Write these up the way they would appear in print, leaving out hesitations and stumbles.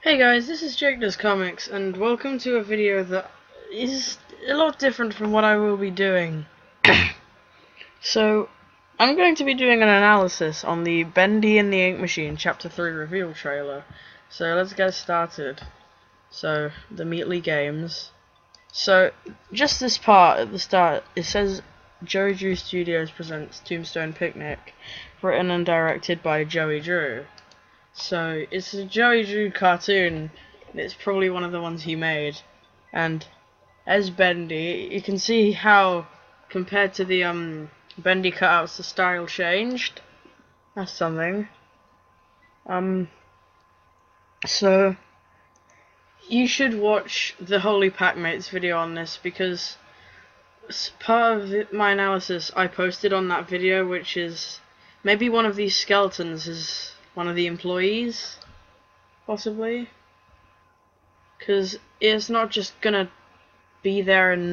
Hey guys, this is Jake Does Comics, and welcome to a video that is a lot different from what I will be doing. So, I'm going to be doing an analysis on the Bendy and the Ink Machine Chapter 3 reveal trailer. So, let's get started. So, the Meatly Games. So, just this part at the start, it says Joey Drew Studios presents Tombstone Picnic, written and directed by Joey Drew. So, it's a Joey Drew cartoon, and it's probably one of the ones he made. And as Bendy, you can see how, compared to the Bendy cutouts, the style changed. That's something. So, you should watch the Holy Packmates video on this, because part of my analysis I posted on that video, which is maybe one of these skeletons is one of the employees, possibly, because it's not just gonna be there in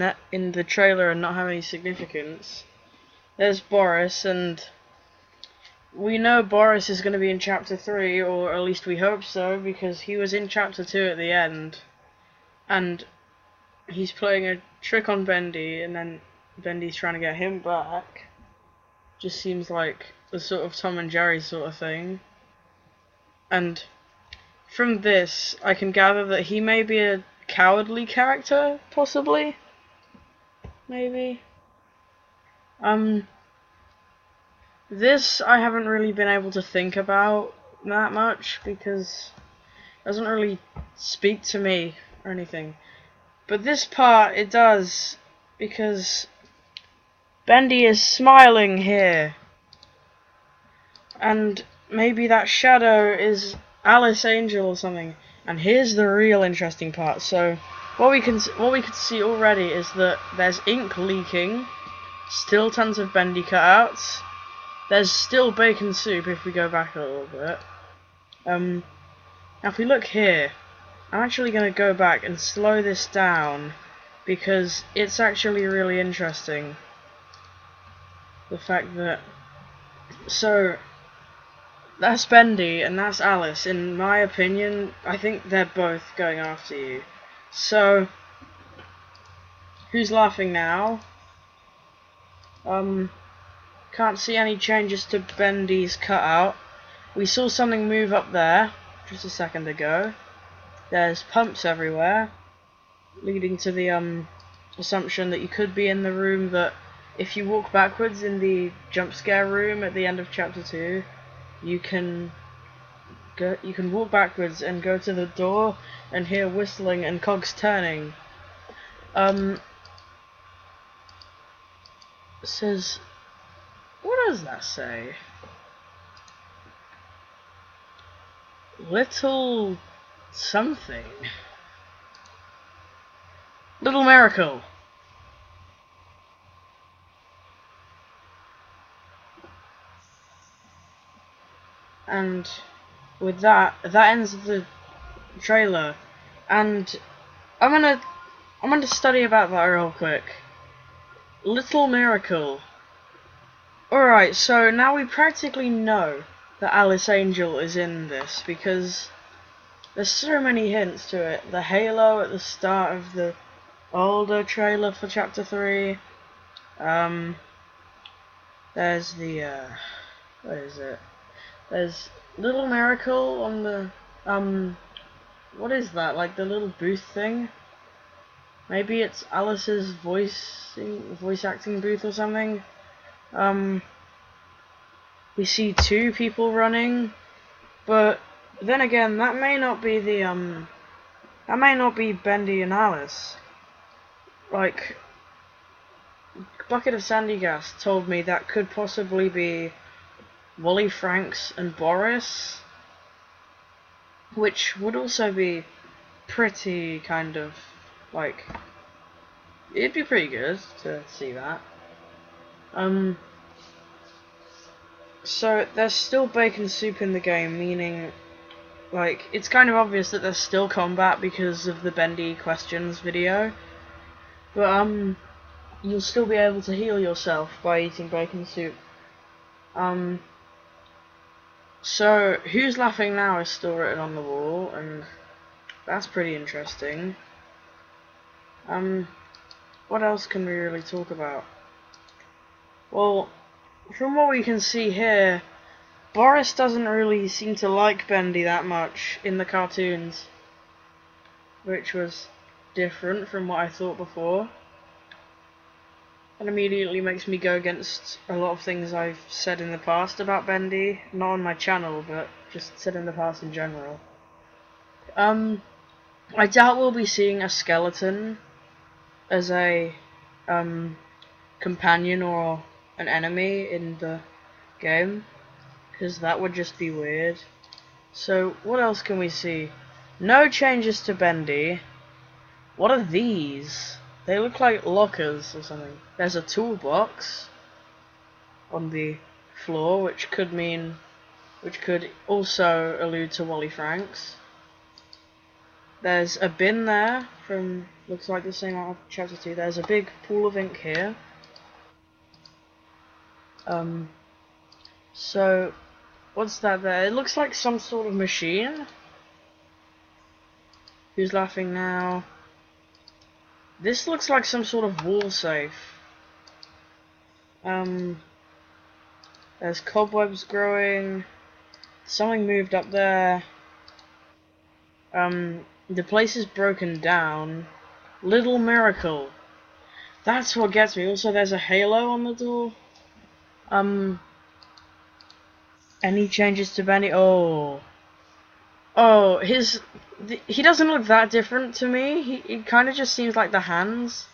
the trailer and not have any significance. There's Boris, and we know Boris is going to be in Chapter 3, or at least we hope so, because he was in Chapter 2 at the end, and he's playing a trick on Bendy, and then Bendy's trying to get him back. Just seems like the sort of Tom and Jerry sort of thing. And from this, I can gather that he may be a cowardly character, possibly. Maybe. This I haven't really been able to think about that much, because it doesn't really speak to me or anything. But this part, it does, because Bendy is smiling here. And maybe that shadow is Alice Angel or something. And here's the real interesting part. So what we can see already is that there's ink leaking, still tons of Bendy cutouts. There's still bacon soup if we go back a little bit. Now if we look here, I'm actually going to go back and slow this down, because it's actually really interesting. The fact that, so that's Bendy and that's Alice. In my opinion, I think they're both going after you. So, who's laughing now? Can't see any changes to Bendy's cutout. We saw something move up there just a second ago. There's pumps everywhere, leading to the assumption that you could be in the room that, if you walk backwards in the jump scare room at the end of Chapter 2, you can walk backwards and go to the door and hear whistling and cogs turning. It says, what does that say? Little something. Little miracle. And with that ends the trailer. And I'm gonna study about that real quick. Little miracle. Alright, so now we practically know that Alice Angel is in this, because there's so many hints to it. The halo at the start of the older trailer for Chapter 3. There's the what is it? There's Little Miracle on the what is that? Like the little booth thing? Maybe it's Alice's voice acting booth or something. We see two people running, but then again, that may not be Bendy and Alice. Like, Bucket of Sandy Gas told me that could possibly be Wally Franks and Boris, which would also be pretty kind of, like, it'd be pretty good to see that. So there's still bacon soup in the game, meaning, like, it's kind of obvious that there's still combat because of the Bendy questions video, but you'll still be able to heal yourself by eating bacon soup. So who's laughing now is still written on the wall, and that's pretty interesting. What else can we really talk about? Well, from what we can see here, Boris doesn't really seem to like Bendy that much in the cartoons, which was different from what I thought before. And immediately makes me go against a lot of things I've said in the past about Bendy, not on my channel, but just said in the past in general. I doubt we'll be seeing a skeleton as a companion or an enemy in the game, because that would just be weird. So what else can we see? No changes to Bendy. What are these? They look like lockers or something. There's a toolbox on the floor, which could also allude to Wally Franks. There's a bin there from, looks like the same out of chapter 2. There's a big pool of ink here. So what's that there? It looks like some sort of machine. Who's laughing now? This looks like some sort of wall safe. There's cobwebs growing. Something moved up there. The place is broken down. Little miracle. That's what gets me. Also, there's a halo on the door. Any changes to Bendy? Oh, he doesn't look that different to me. He kind of just seems like the hands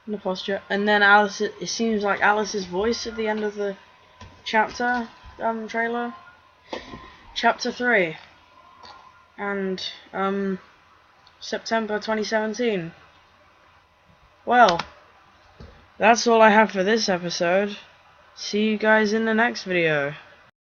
and the posture. And then Alice, it seems like Alice's voice at the end of the chapter trailer. Chapter 3. And September 2017. Well, that's all I have for this episode. See you guys in the next video.